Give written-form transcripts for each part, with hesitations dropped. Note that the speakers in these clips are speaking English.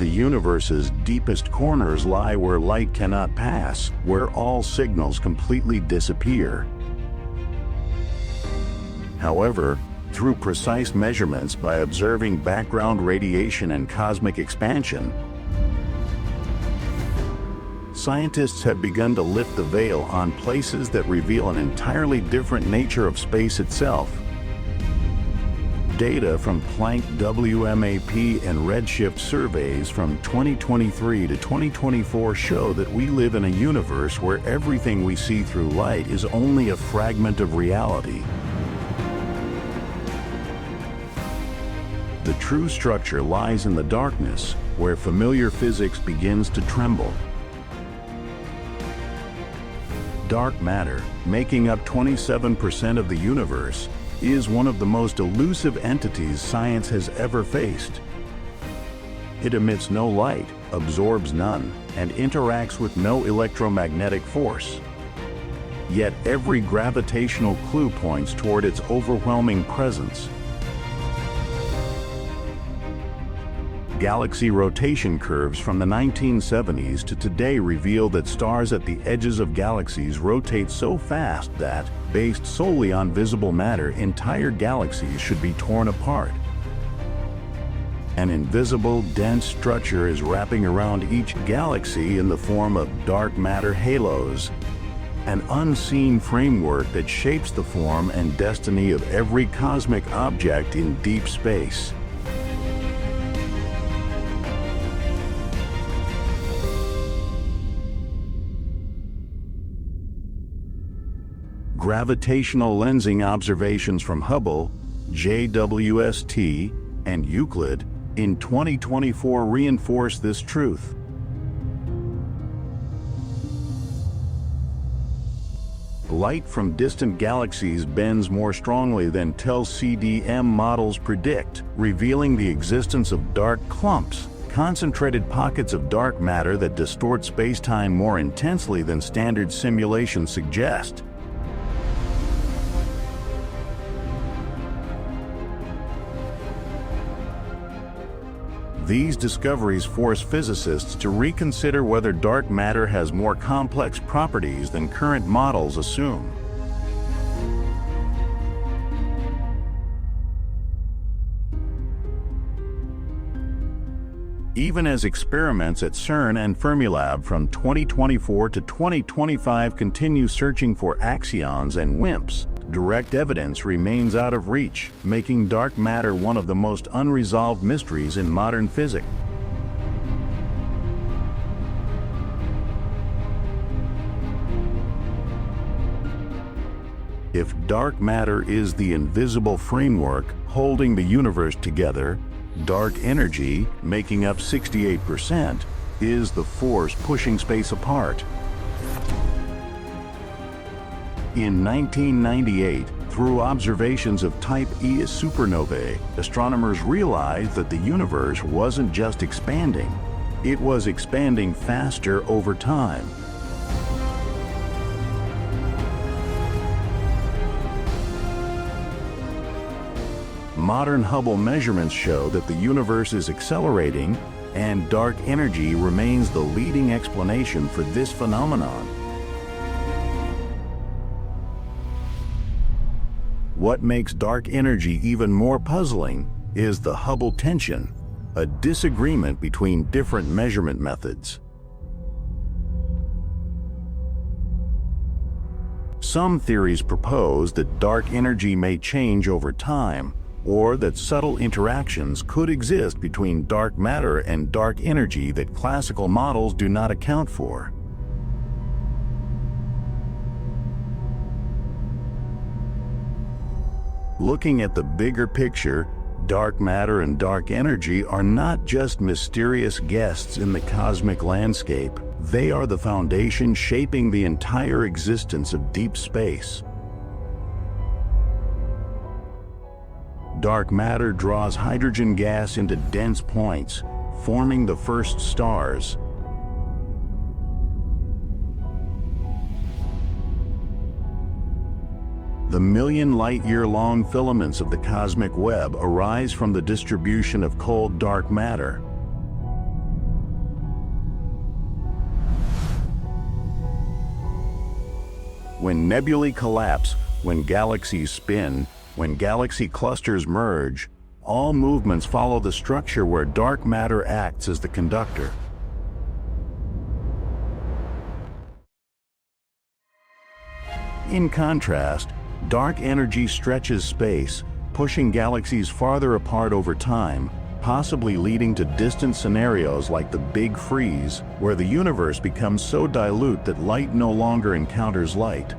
The universe's deepest corners lie where light cannot pass, where all signals completely disappear. However, through precise measurements by observing background radiation and cosmic expansion, scientists have begun to lift the veil on places that reveal an entirely different nature of space itself. Data from Planck WMAP and redshift surveys from 2023 to 2024 show that we live in a universe where everything we see through light is only a fragment of reality. The true structure lies in the darkness, where familiar physics begins to tremble. Dark matter, making up 27% of the universe, is one of the most elusive entities science has ever faced. It emits no light, absorbs none, and interacts with no electromagnetic force. Yet every gravitational clue points toward its overwhelming presence. Galaxy rotation curves from the 1970s to today reveal that stars at the edges of galaxies rotate so fast that, based solely on visible matter, entire galaxies should be torn apart. An invisible, dense structure is wrapping around each galaxy in the form of dark matter halos, an unseen framework that shapes the form and destiny of every cosmic object in deep space. Gravitational lensing observations from Hubble, JWST, and Euclid in 2024 reinforce this truth. Light from distant galaxies bends more strongly than TEL-CDM models predict, revealing the existence of dark clumps, concentrated pockets of dark matter that distort space-time more intensely than standard simulations suggest. These discoveries force physicists to reconsider whether dark matter has more complex properties than current models assume. Even as experiments at CERN and Fermilab from 2024 to 2025 continue searching for axions and WIMPs, direct evidence remains out of reach, making dark matter one of the most unresolved mysteries in modern physics. If dark matter is the invisible framework holding the universe together, dark energy, making up 68%, is the force pushing space apart. In 1998, through observations of Type E supernovae, astronomers realized that the universe wasn't just expanding, it was expanding faster over time. Modern Hubble measurements show that the universe is accelerating, and dark energy remains the leading explanation for this phenomenon. What makes dark energy even more puzzling is the Hubble tension, a disagreement between different measurement methods. Some theories propose that dark energy may change over time, or that subtle interactions could exist between dark matter and dark energy that classical models do not account for. Looking at the bigger picture, dark matter and dark energy are not just mysterious guests in the cosmic landscape. They are the foundation shaping the entire existence of deep space. Dark matter draws hydrogen gas into dense points, forming the first stars. The million light-year-long filaments of the cosmic web arise from the distribution of cold dark matter. When nebulae collapse, when galaxies spin, when galaxy clusters merge, all movements follow the structure where dark matter acts as the conductor. In contrast, dark energy stretches space, pushing galaxies farther apart over time, possibly leading to distant scenarios like the Big Freeze, where the universe becomes so dilute that light no longer encounters light.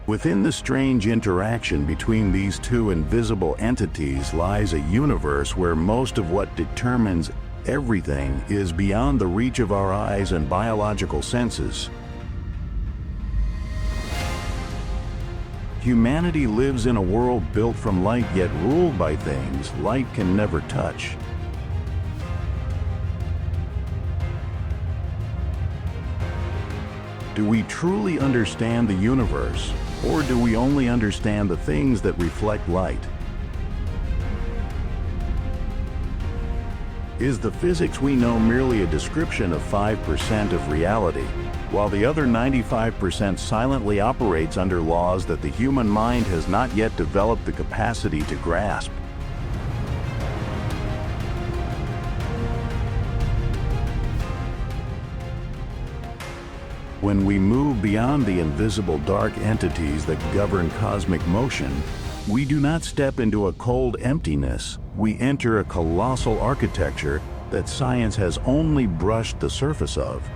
Within the strange interaction between these two invisible entities lies a universe where most of what determines everything is beyond the reach of our eyes and biological senses. Humanity lives in a world built from light yet ruled by things light can never touch. Do we truly understand the universe, or do we only understand the things that reflect light? Is the physics we know merely a description of 5% of reality, while the other 95% silently operates under laws that the human mind has not yet developed the capacity to grasp? When we move beyond the invisible dark entities that govern cosmic motion, we do not step into a cold emptiness. We enter a colossal architecture that science has only brushed the surface of.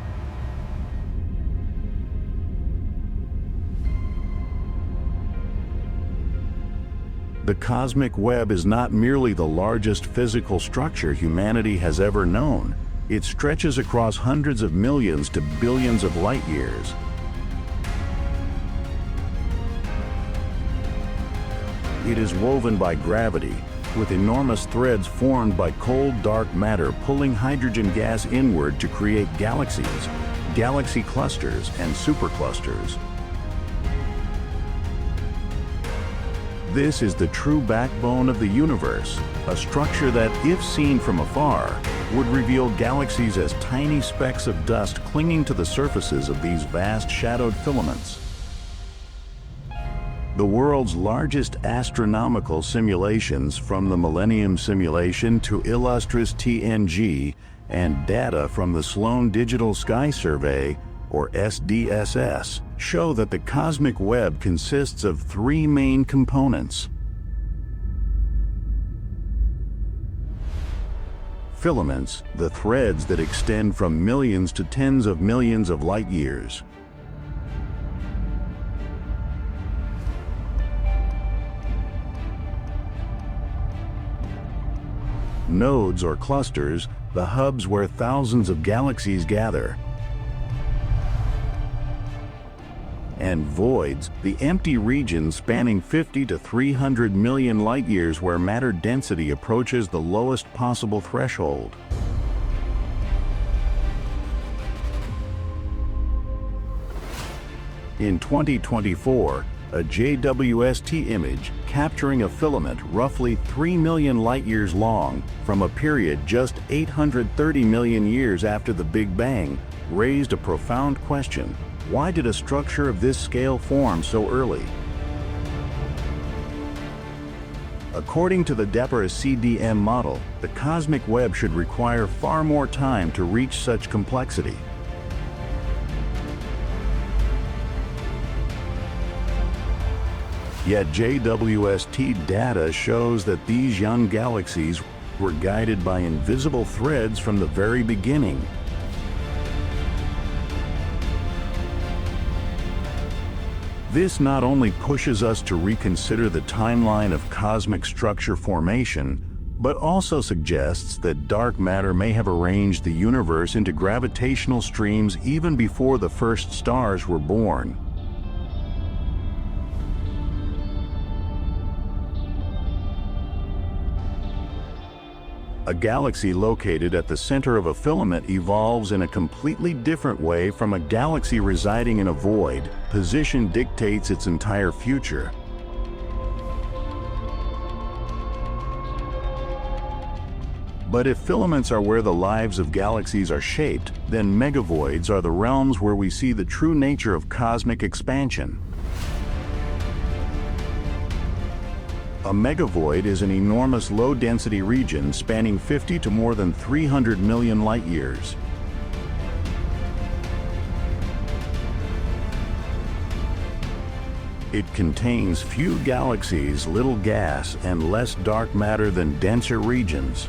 The cosmic web is not merely the largest physical structure humanity has ever known. It stretches across hundreds of millions to billions of light years. It is woven by gravity, with enormous threads formed by cold dark matter pulling hydrogen gas inward to create galaxies, galaxy clusters, and superclusters. This is the true backbone of the universe, a structure that, if seen from afar, would reveal galaxies as tiny specks of dust clinging to the surfaces of these vast shadowed filaments. The world's largest astronomical simulations, from the Millennium Simulation to Illustris TNG, and data from the Sloan Digital Sky Survey, or SDSS, show that the cosmic web consists of three main components. Filaments, the threads that extend from millions to tens of millions of light years. Nodes or clusters, the hubs where thousands of galaxies gather. And voids, the empty regions spanning 50 to 300 million light-years where matter density approaches the lowest possible threshold. In 2024, a JWST image capturing a filament roughly 3 million light-years long from a period just 830 million years after the Big Bang raised a profound question. Why did a structure of this scale form so early? According to the DEPR CDM model, the cosmic web should require far more time to reach such complexity. Yet JWST data shows that these young galaxies were guided by invisible threads from the very beginning. This not only pushes us to reconsider the timeline of cosmic structure formation, but also suggests that dark matter may have arranged the universe into gravitational streams even before the first stars were born. A galaxy located at the center of a filament evolves in a completely different way from a galaxy residing in a void. Position dictates its entire future. But if filaments are where the lives of galaxies are shaped, then megavoids are the realms where we see the true nature of cosmic expansion. A megavoid is an enormous low-density region spanning 50 to more than 300 million light-years. It contains few galaxies, little gas, and less dark matter than denser regions.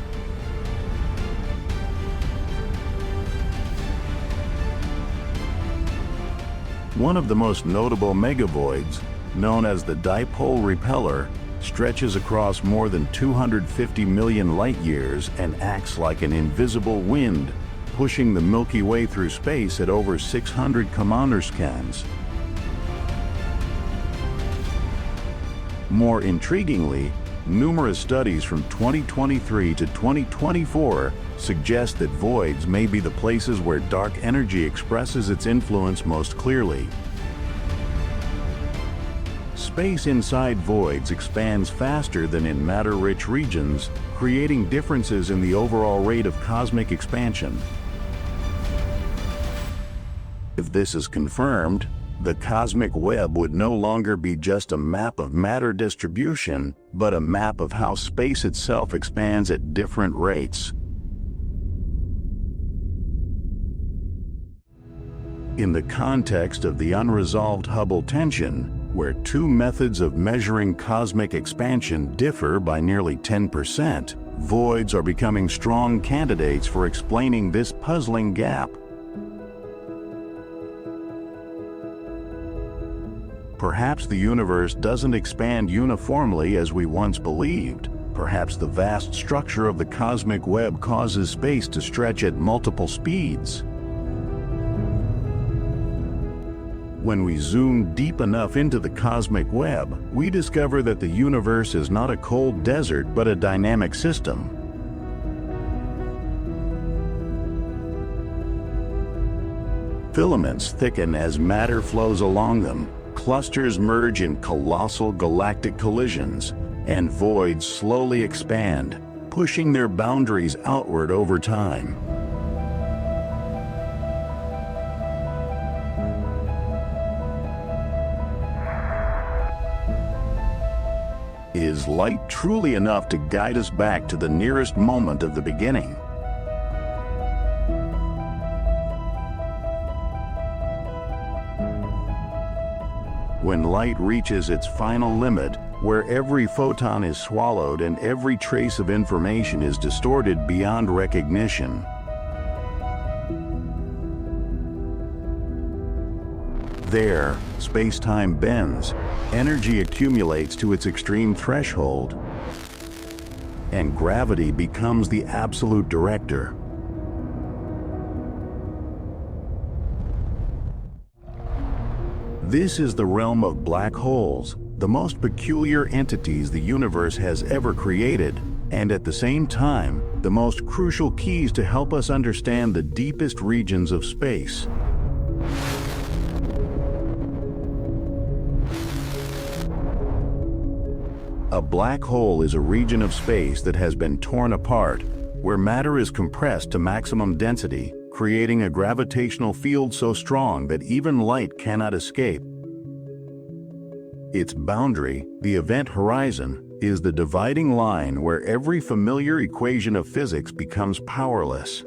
One of the most notable megavoids, known as the dipole repeller, stretches across more than 250 million light-years and acts like an invisible wind, pushing the Milky Way through space at over 600 km/s. More intriguingly, numerous studies from 2023 to 2024 suggest that voids may be the places where dark energy expresses its influence most clearly. Space inside voids expands faster than in matter-rich regions, creating differences in the overall rate of cosmic expansion. If this is confirmed, the cosmic web would no longer be just a map of matter distribution, but a map of how space itself expands at different rates. In the context of the unresolved Hubble tension, where two methods of measuring cosmic expansion differ by nearly 10%, voids are becoming strong candidates for explaining this puzzling gap. Perhaps the universe doesn't expand uniformly as we once believed. Perhaps the vast structure of the cosmic web causes space to stretch at multiple speeds. When we zoom deep enough into the cosmic web, we discover that the universe is not a cold desert but a dynamic system. Filaments thicken as matter flows along them. Clusters merge in colossal galactic collisions, and voids slowly expand, pushing their boundaries outward over time. Is light truly enough to guide us back to the nearest moment of the beginning? When light reaches its final limit, where every photon is swallowed and every trace of information is distorted beyond recognition. There, space-time bends, energy accumulates to its extreme threshold, and gravity becomes the absolute director. This is the realm of black holes, the most peculiar entities the universe has ever created, and at the same time, the most crucial keys to help us understand the deepest regions of space. A black hole is a region of space that has been torn apart, where matter is compressed to maximum density, creating a gravitational field so strong that even light cannot escape. Its boundary, the event horizon, is the dividing line where every familiar equation of physics becomes powerless.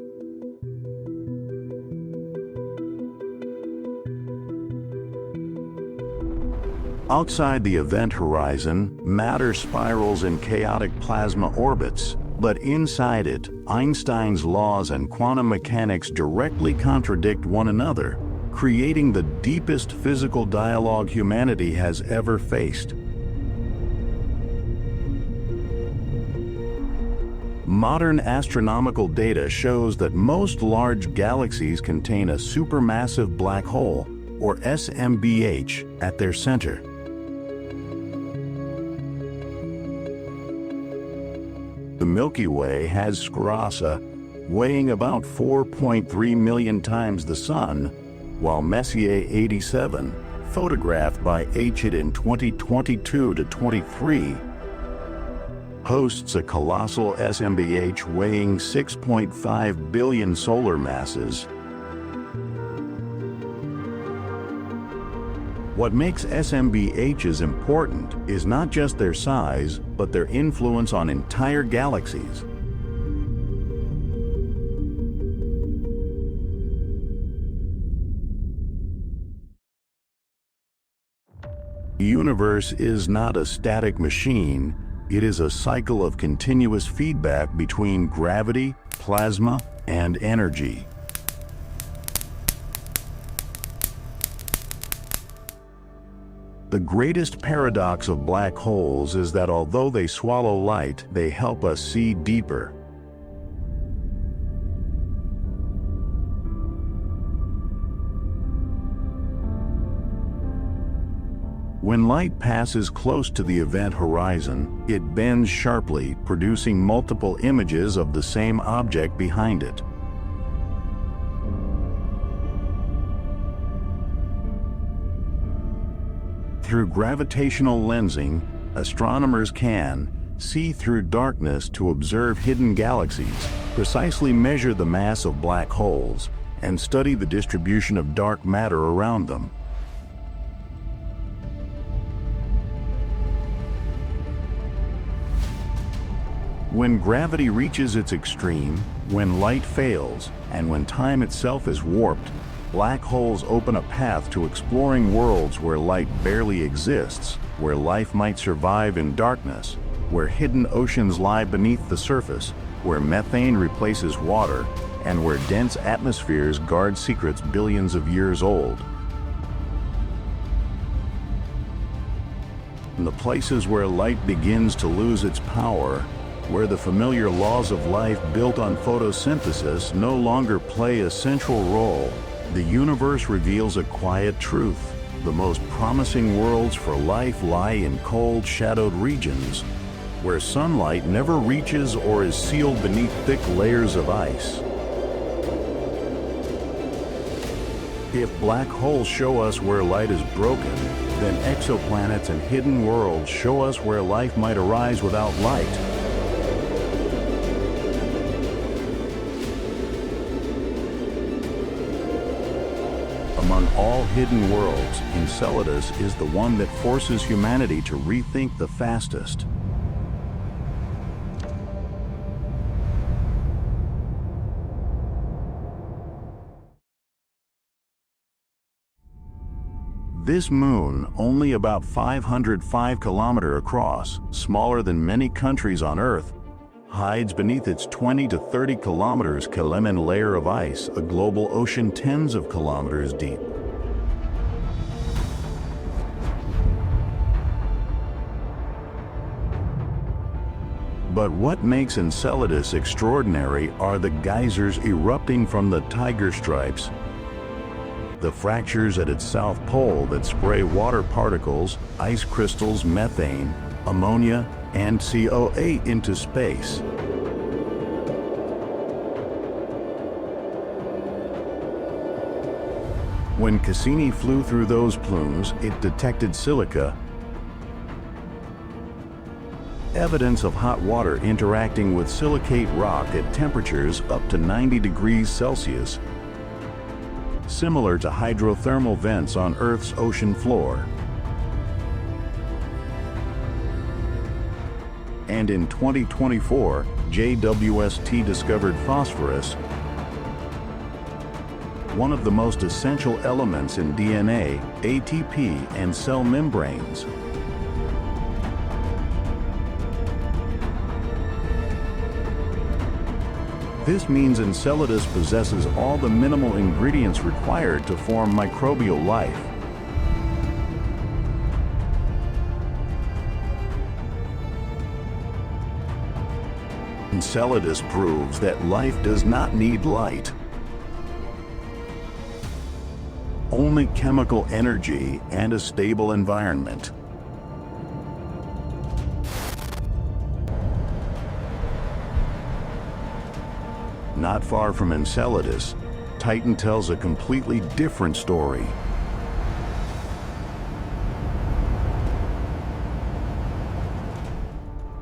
Outside the event horizon, matter spirals in chaotic plasma orbits, but inside it, Einstein's laws and quantum mechanics directly contradict one another, creating the deepest physical dialogue humanity has ever faced. Modern astronomical data shows that most large galaxies contain a supermassive black hole, or SMBH, at their center. The Milky Way has Scirocca, weighing about 4.3 million times the Sun, while Messier 87, photographed by Euclid in 2022 to 23, hosts a colossal SMBH weighing 6.5 billion solar masses. What makes SMBHs important is not just their size, but their influence on entire galaxies. The universe is not a static machine, it is a cycle of continuous feedback between gravity, plasma, and energy. The greatest paradox of black holes is that although they swallow light, they help us see deeper. When light passes close to the event horizon, it bends sharply, producing multiple images of the same object behind it. Through gravitational lensing, astronomers can see through darkness to observe hidden galaxies, precisely measure the mass of black holes, and study the distribution of dark matter around them. When gravity reaches its extreme, when light fails, and when time itself is warped, black holes open a path to exploring worlds where light barely exists, where life might survive in darkness, where hidden oceans lie beneath the surface, where methane replaces water, and where dense atmospheres guard secrets billions of years old. In the places where light begins to lose its power, where the familiar laws of life built on photosynthesis no longer play a central role, the universe reveals a quiet truth. The most promising worlds for life lie in cold, shadowed regions, where sunlight never reaches or is sealed beneath thick layers of ice. If black holes show us where light is broken, then exoplanets and hidden worlds show us where life might arise without light. Among all hidden worlds, Enceladus is the one that forces humanity to rethink the fastest. This moon, only about 505 kilometers across, smaller than many countries on Earth, hides beneath its 20 to 30 kilometers Kelemen layer of ice, a global ocean tens of kilometers deep. But what makes Enceladus extraordinary are the geysers erupting from the tiger stripes, the fractures at its south pole that spray water particles, ice crystals, methane, ammonia, and CO8 into space. When Cassini flew through those plumes, it detected silica, evidence of hot water interacting with silicate rock at temperatures up to 90 degrees Celsius, similar to hydrothermal vents on Earth's ocean floor. And in 2024, JWST discovered phosphorus, one of the most essential elements in DNA, ATP, and cell membranes. This means Enceladus possesses all the minimal ingredients required to form microbial life. Enceladus proves that life does not need light. Only chemical energy and a stable environment. Not far from Enceladus, Titan tells a completely different story.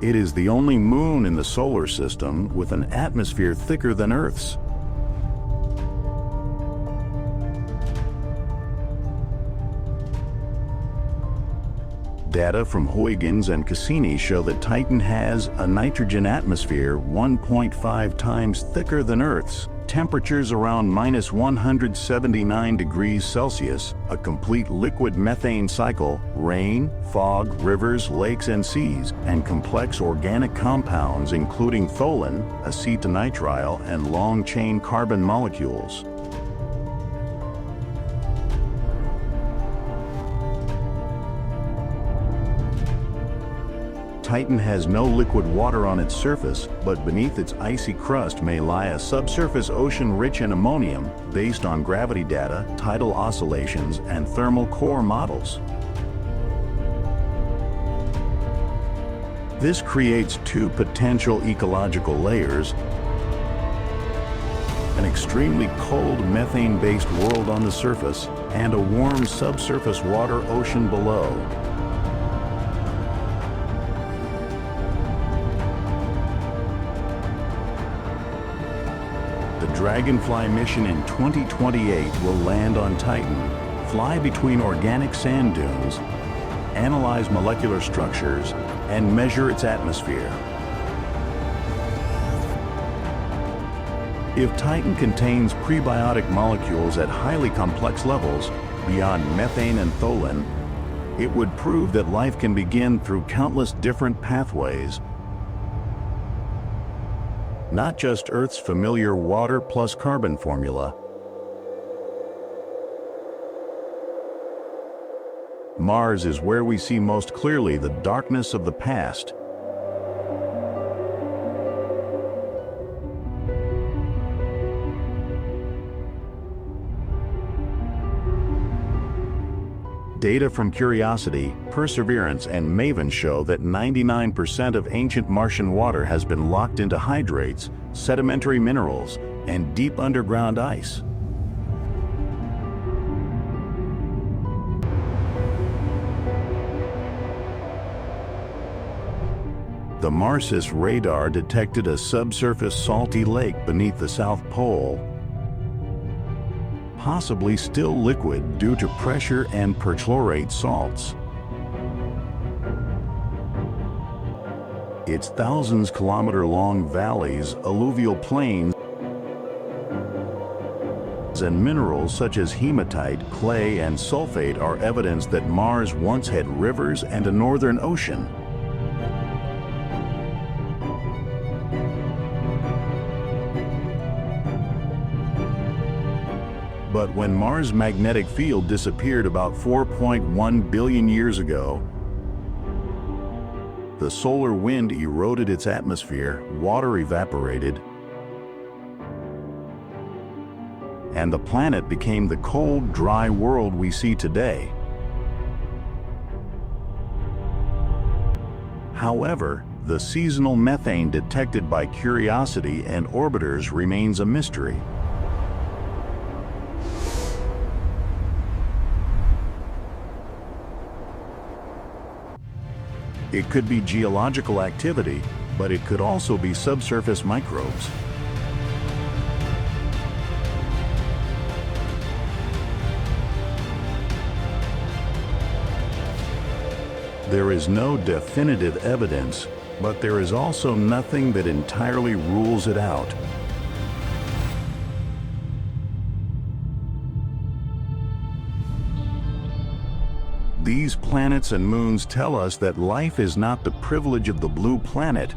It is the only moon in the solar system with an atmosphere thicker than Earth's. Data from Huygens and Cassini show that Titan has a nitrogen atmosphere 1.5 times thicker than Earth's, temperatures around -179 degrees Celsius, a complete liquid methane cycle, rain, fog, rivers, lakes, and seas, and complex organic compounds including tholin, acetonitrile, and long-chain carbon molecules. Titan has no liquid water on its surface, but beneath its icy crust may lie a subsurface ocean rich in ammonium based on gravity data, tidal oscillations, and thermal core models. This creates two potential ecological layers: an extremely cold methane-based world on the surface and a warm subsurface water ocean below. The Dragonfly mission in 2028 will land on Titan, fly between organic sand dunes, analyze molecular structures, and measure its atmosphere. If Titan contains prebiotic molecules at highly complex levels, beyond methane and tholin, it would prove that life can begin through countless different pathways, not just Earth's familiar water plus carbon formula. Mars is where we see most clearly the darkness of the past. Data from Curiosity, Perseverance, and Maven show that 99% of ancient Martian water has been locked into hydrates, sedimentary minerals, and deep underground ice. The Marsis radar detected a subsurface salty lake beneath the South Pole, possibly still liquid due to pressure and perchlorate salts. Its thousands-kilometer-long valleys, alluvial plains, and minerals such as hematite, clay, and sulfate are evidence that Mars once had rivers and a northern ocean. But when Mars' magnetic field disappeared about 4.1 billion years ago, the solar wind eroded its atmosphere, water evaporated, and the planet became the cold, dry world we see today. However, the seasonal methane detected by Curiosity and orbiters remains a mystery. It could be geological activity, but it could also be subsurface microbes. There is no definitive evidence, but there is also nothing that entirely rules it out. These planets and moons tell us that life is not the privilege of the blue planet,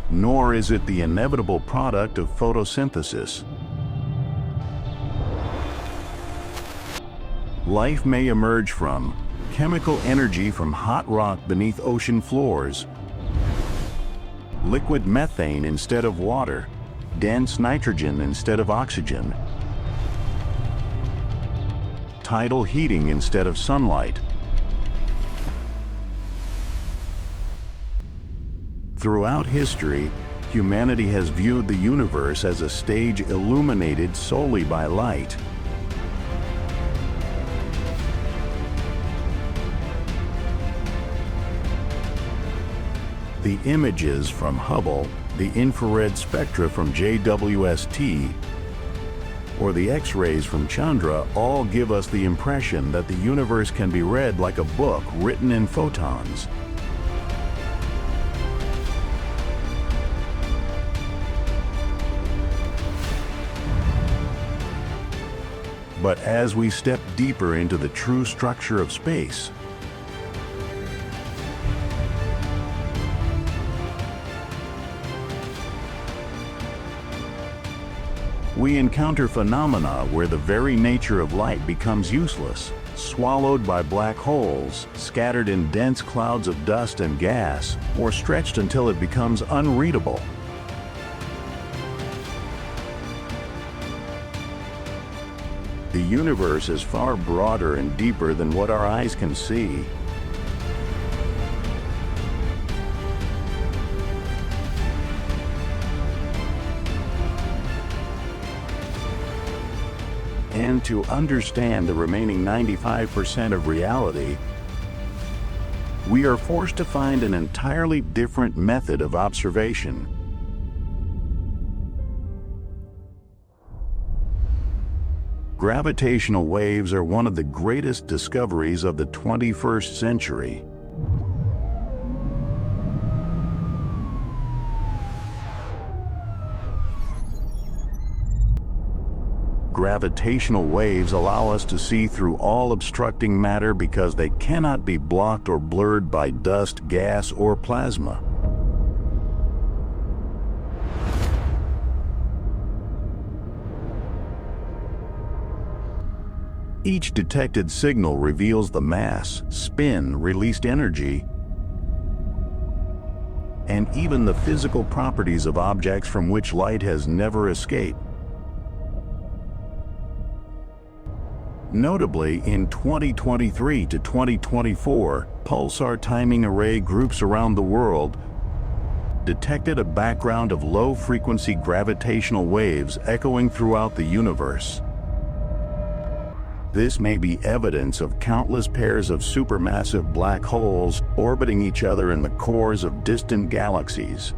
nor is it the inevitable product of photosynthesis. Life may emerge from chemical energy from hot rock beneath ocean floors, liquid methane instead of water, dense nitrogen instead of oxygen, tidal heating instead of sunlight. Throughout history, humanity has viewed the universe as a stage illuminated solely by light. The images from Hubble, the infrared spectra from JWST, or the X-rays from Chandra all give us the impression that the universe can be read like a book written in photons. But as we step deeper into the true structure of space, we encounter phenomena where the very nature of light becomes useless, swallowed by black holes, scattered in dense clouds of dust and gas, or stretched until it becomes unreadable. The universe is far broader and deeper than what our eyes can see. And to understand the remaining 95% of reality, we are forced to find an entirely different method of observation. Gravitational waves are one of the greatest discoveries of the 21st century. Gravitational waves allow us to see through all obstructing matter because they cannot be blocked or blurred by dust, gas, or plasma. Each detected signal reveals the mass, spin, released energy, and even the physical properties of objects from which light has never escaped. Notably, in 2023 to 2024, pulsar timing array groups around the world detected a background of low-frequency gravitational waves echoing throughout the universe. This may be evidence of countless pairs of supermassive black holes orbiting each other in the cores of distant galaxies.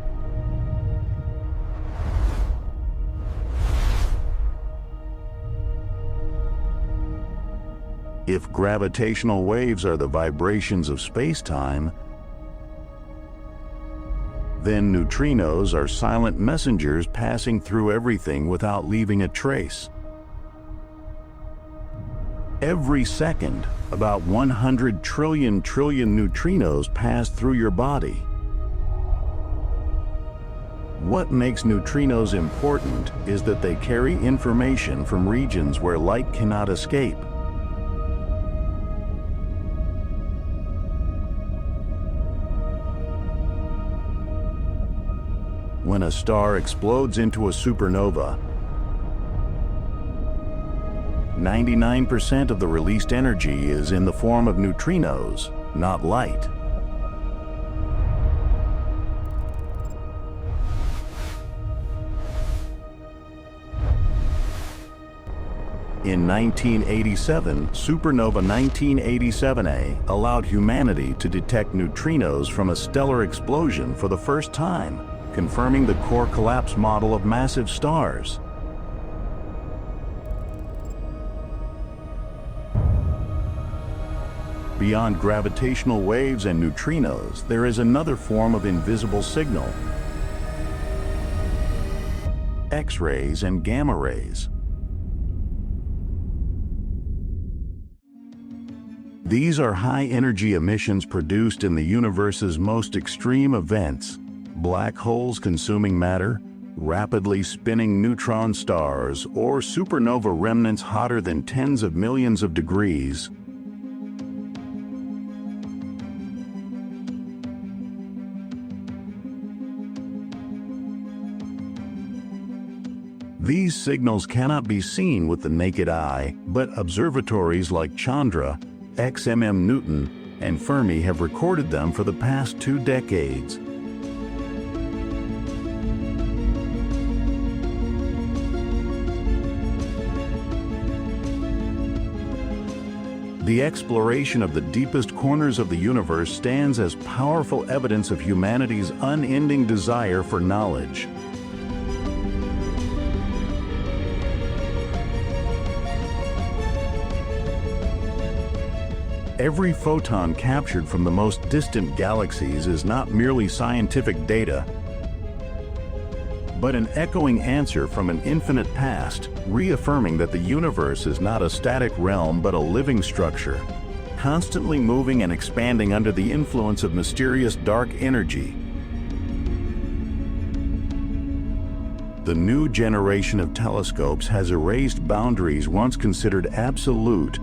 If gravitational waves are the vibrations of space-time, then neutrinos are silent messengers passing through everything without leaving a trace. Every second, about 100 trillion neutrinos pass through your body. What makes neutrinos important is that they carry information from regions where light cannot escape. When a star explodes into a supernova, 99% of the released energy is in the form of neutrinos, not light. In 1987, supernova 1987A allowed humanity to detect neutrinos from a stellar explosion for the first time, confirming the core collapse model of massive stars. Beyond gravitational waves and neutrinos, there is another form of invisible signal: X-rays and gamma rays. These are high-energy emissions produced in the universe's most extreme events: black holes consuming matter, rapidly spinning neutron stars, or supernova remnants hotter than tens of millions of degrees. These signals cannot be seen with the naked eye, but observatories like Chandra, XMM Newton, and Fermi have recorded them for the past 2 decades. The exploration of the deepest corners of the universe stands as powerful evidence of humanity's unending desire for knowledge. Every photon captured from the most distant galaxies is not merely scientific data, but an echoing answer from an infinite past, reaffirming that the universe is not a static realm but a living structure, constantly moving and expanding under the influence of mysterious dark energy. The new generation of telescopes has erased boundaries once considered absolute,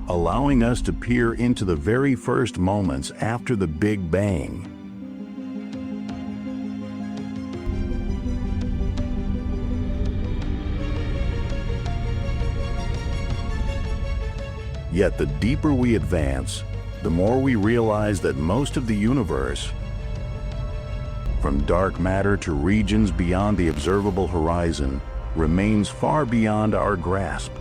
allowing us to peer into the very first moments after the Big Bang. Yet the deeper we advance, the more we realize that most of the universe, from dark matter to regions beyond the observable horizon, remains far beyond our grasp.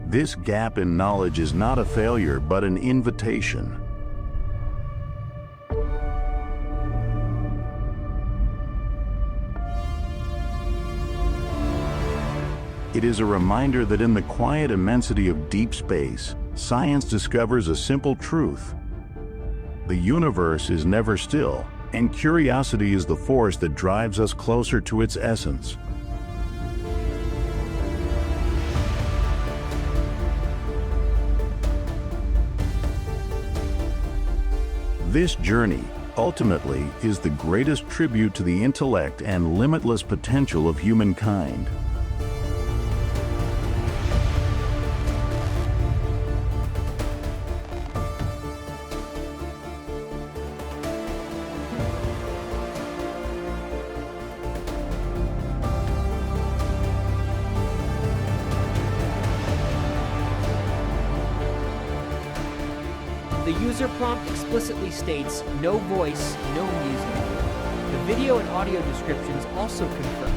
This gap in knowledge is not a failure, but an invitation. It is a reminder that in the quiet immensity of deep space, science discovers a simple truth. The universe is never still, and curiosity is the force that drives us closer to its essence. This journey, ultimately, is the greatest tribute to the intellect and limitless potential of humankind. The user prompt explicitly states no voice, no music. The video and audio descriptions also confirm.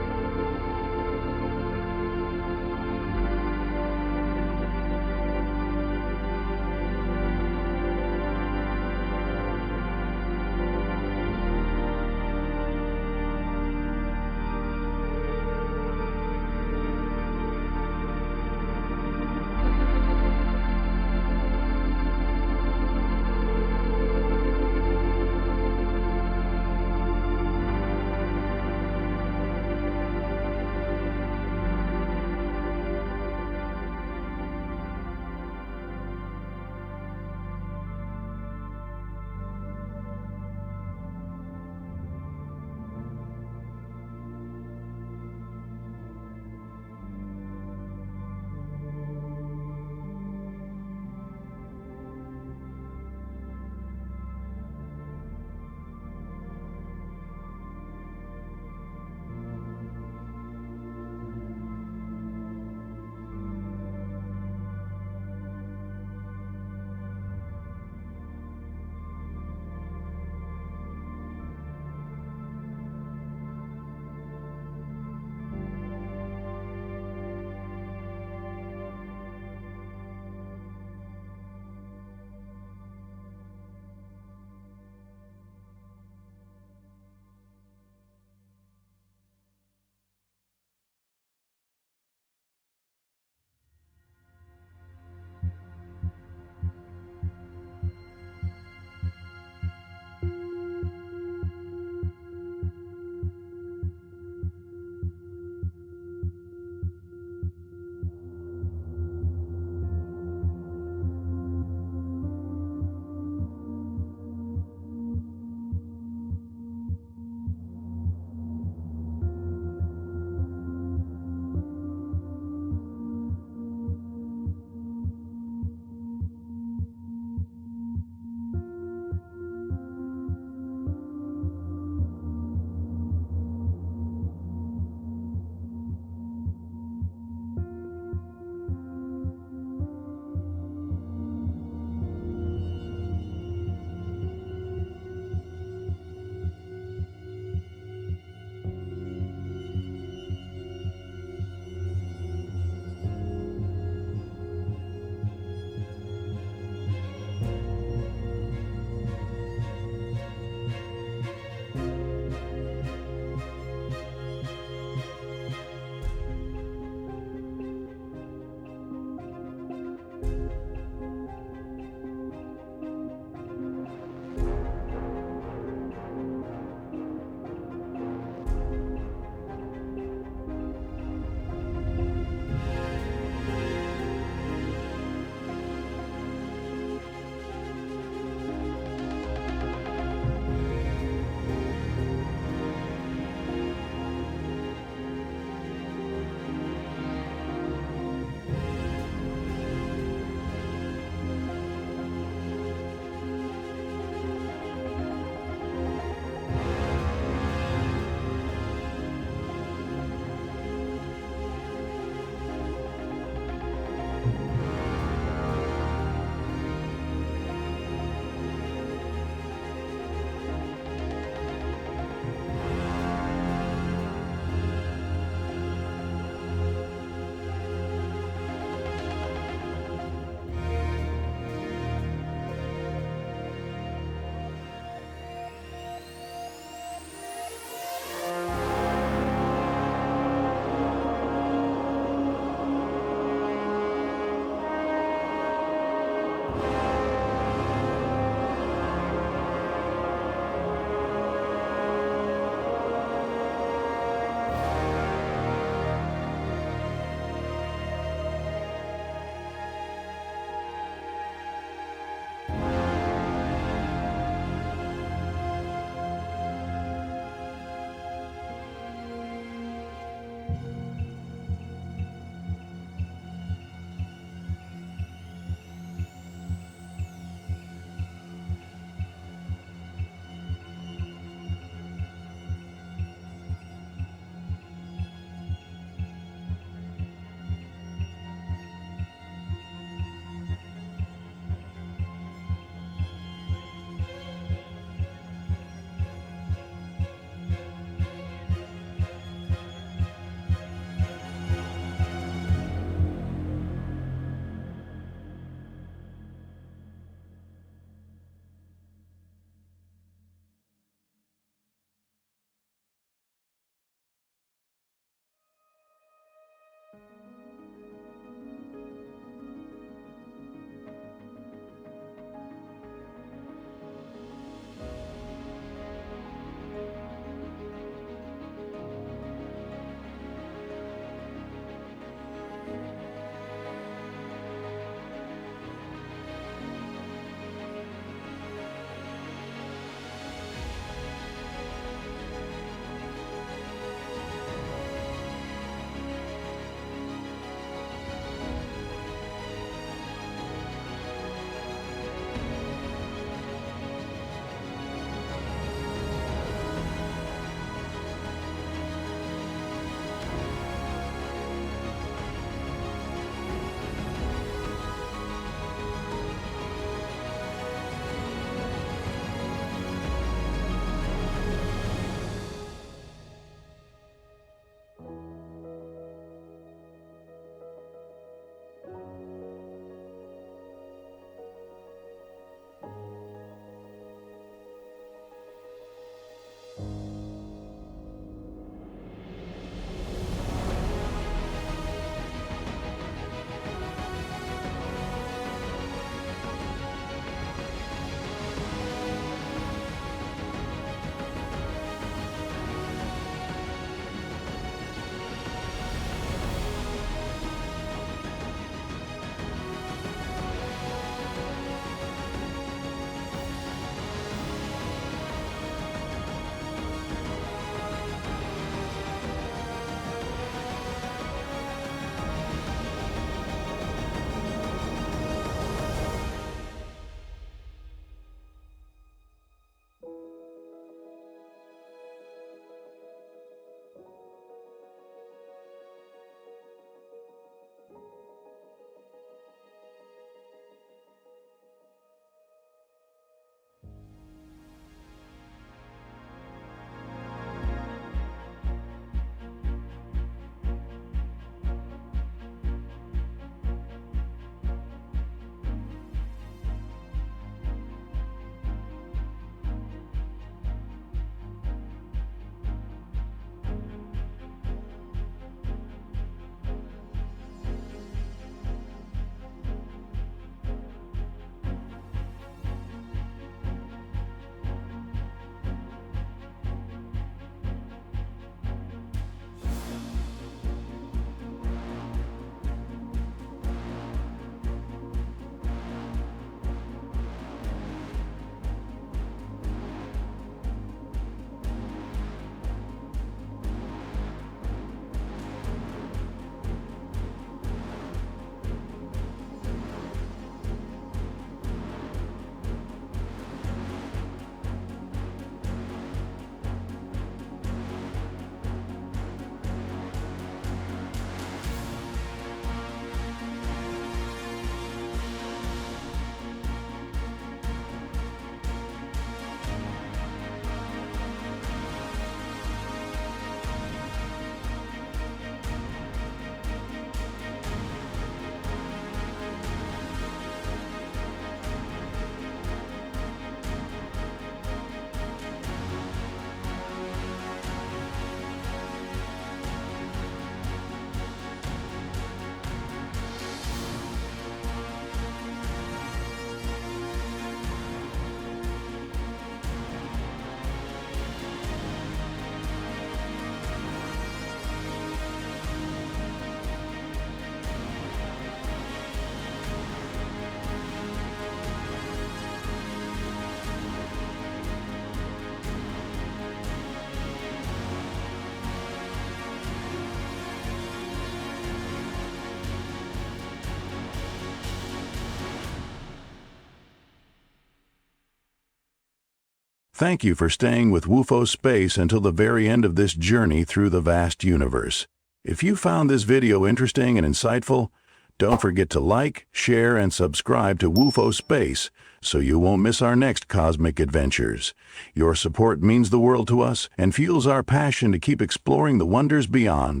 Thank you for staying with WUFO Space until the very end of this journey through the vast universe. If you found this video interesting and insightful, don't forget to like, share, and subscribe to WUFO Space so you won't miss our next cosmic adventures. Your support means the world to us and fuels our passion to keep exploring the wonders beyond.